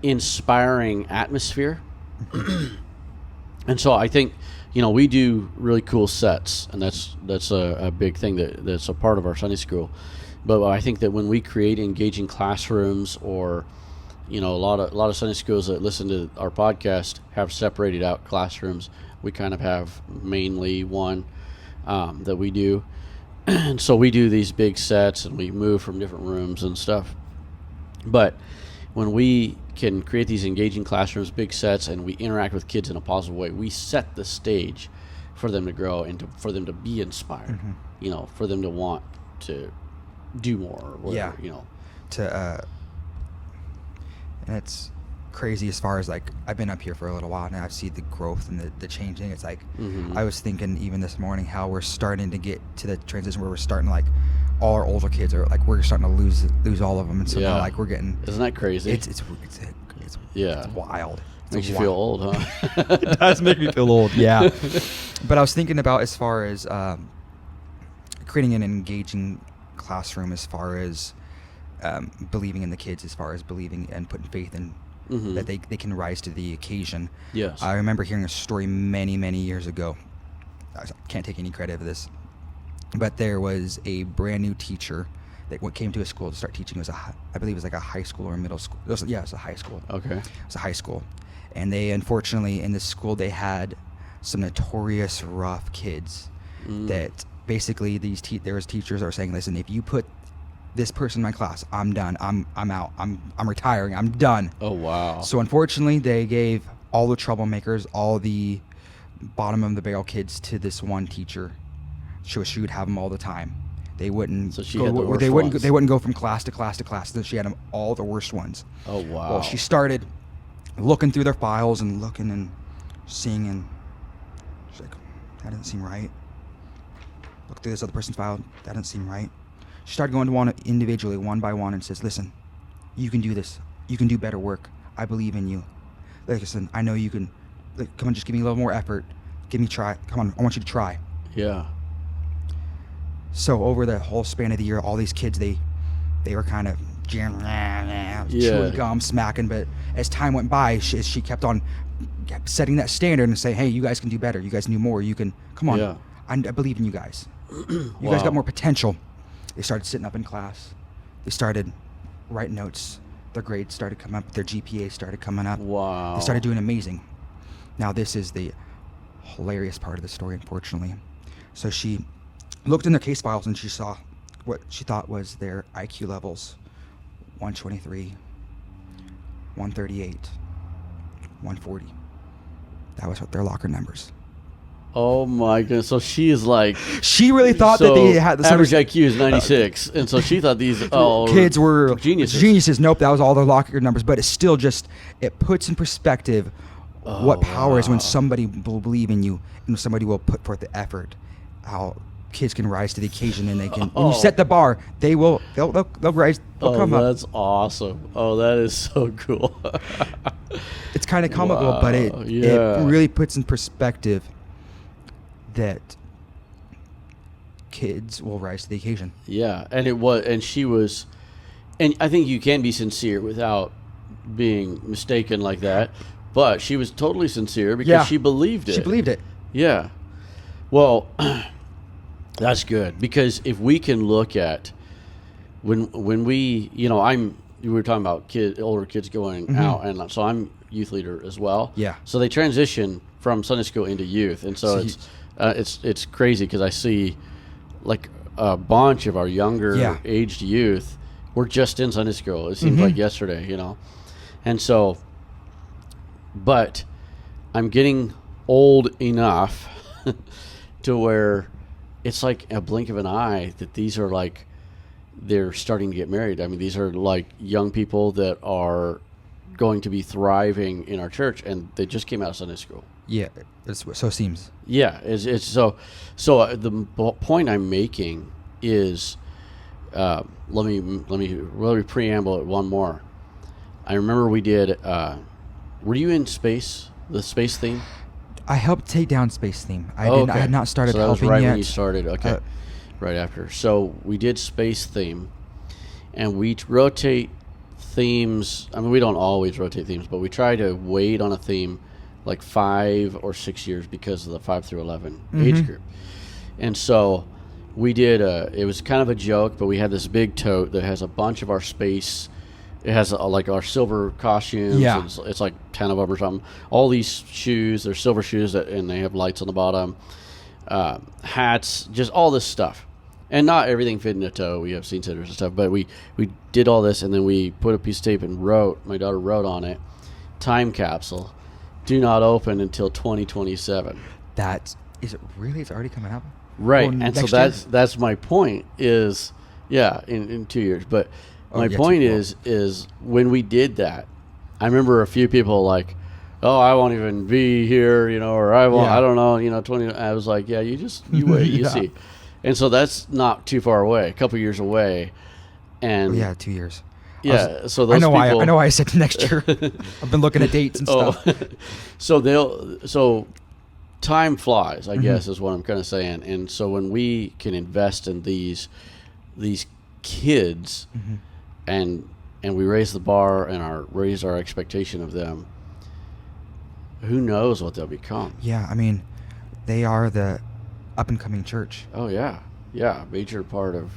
inspiring atmosphere. And so I think, we do really cool sets, and that's a big thing that's a part of our Sunday school. But I think that when we create engaging classrooms, or a lot of Sunday schools that listen to our podcast have separated out classrooms. We kind of have mainly one that we do. And so we do these big sets, and we move from different rooms and stuff. But when we can create these engaging classrooms, big sets, and we interact with kids in a positive way, we set the stage for them to grow and for them to be inspired, for them to want to do more or whatever, And it's crazy as far as, like, I've been up here for a little while, and I've seen the growth and the changing. It's like, I was thinking even this morning how we're starting to get to the transition where we're starting, like, all our older kids are, like, we're starting to lose all of them. And so now, like, we're getting... Isn't that crazy? It's wild. Makes you feel old, huh? It does make me feel old, yeah. But I was thinking about, as far as creating an engaging classroom, as far as believing in the kids, as far as believing and putting faith in that they can rise to the occasion. Yes. I remember hearing a story many, many years ago. I can't take any credit for this, but there was a brand new teacher that came to a school to start teaching. It was I believe it was like a high school or a middle school. It was a high school. Okay. It was a high school. And they, unfortunately, in this school, they had some notorious rough kids that basically there was teachers that were saying, listen, if you put this person in my class, I'm done. I'm out. I'm retiring. I'm done. Oh, wow. So unfortunately, they gave all the troublemakers, all the bottom of the barrel kids to this one teacher. She would have them all the time. They wouldn't. So she had the worst They ones. wouldn't go from class to class to class. So she had them all the worst ones. Oh, wow. Well, she started looking through their files and looking and seeing, and she's like, that doesn't seem right. Look through this other person's file. That doesn't seem right. She started going to one individually, one by one, and says, listen, you can do this. You can do better work. I believe in you. Listen, I know you can. Come on, just give me a little more effort. Give me a try. Come on, I want you to try. Yeah. So over the whole span of the year, all these kids, they were kind of chewing gum, smacking. But as time went by, she kept on setting that standard and saying, hey, you guys can do better. You guys can do more. You can, come on. Yeah. I believe in you guys. You Wow. guys got more potential. They started sitting up in class. They started writing notes. Their grades started coming up. Their GPA started coming up. Wow. They started doing amazing. Now, this is the hilarious part of the story, unfortunately. So she looked in their case files, and she saw what she thought was their IQ levels: 123, 138, 140. That was what their locker numbers. Oh my goodness! So she is like. She really thought that they had the average IQ is 96, and so she thought these kids were geniuses. Geniuses. Nope, that was all their locker numbers. But it's still just, it puts in perspective what power is when somebody will believe in you and somebody will put forth the effort. How kids can rise to the occasion, and they can. When you set the bar, they'll rise. They'll come up. That's awesome! Oh, that is so cool. It's kind of comical, but it really puts in perspective that kids will rise to the occasion. Yeah, and she was, and I think you can be sincere without being mistaken like that, but she was totally sincere because she believed it. She believed it. Yeah. Well, that's good, because if we can look at when we, we were talking about older kids going out, and so I'm youth leader as well. Yeah. So they transition from Sunday school into youth, and so it's crazy because I see like a bunch of our younger aged youth were just in Sunday school. It seems like yesterday, and so, but I'm getting old enough to where it's like a blink of an eye that these are like, they're starting to get married. I mean, these are like young people that are going to be thriving in our church, and they just came out of Sunday school. Yeah, so it seems. Yeah, it's so the point I'm making is, let me preamble it one more. I remember we did. Were you in the space theme? I helped take down Space Theme. I had not started so that helping was right yet. when you started. Okay, right after. So we did Space Theme, and we rotate themes. I mean, we don't always rotate themes, but we try to wait on a theme like 5 or 6 years because of the 5 through 11 age group. And so we did it was kind of a joke, but we had this big tote that has a bunch of our space. It has like our silver costumes. Yeah. It's like 10 of them or something. All these shoes, they're silver shoes, and they have lights on the bottom. Hats, just all this stuff. And not everything fit in a tote. We have scene setters and stuff. But we did all this, and then we put a piece of tape and my daughter wrote on it, time capsule, do not open until 2027. Is it really? It's already coming out? Right. Well, And so next year? that's my point is, in 2 years. But my yeah, point 2 years. is when we did that, I remember a few people like, oh, I won't even be here, or I won't, Yeah. I don't know, 20. I was like, yeah, you wait, you Yeah. see. And so that's not too far away, a couple years away. And Yeah, 2 years. yeah, so those I know people, why. I know why I said next year. I've been looking at dates and Oh, stuff. so time flies, I Mm-hmm. guess is what I'm kind of saying. And so when we can invest in these kids Mm-hmm. and we raise the bar and raise our expectation of them, who knows what they'll become. Yeah, I mean, they are the up and coming church. Oh yeah, major part of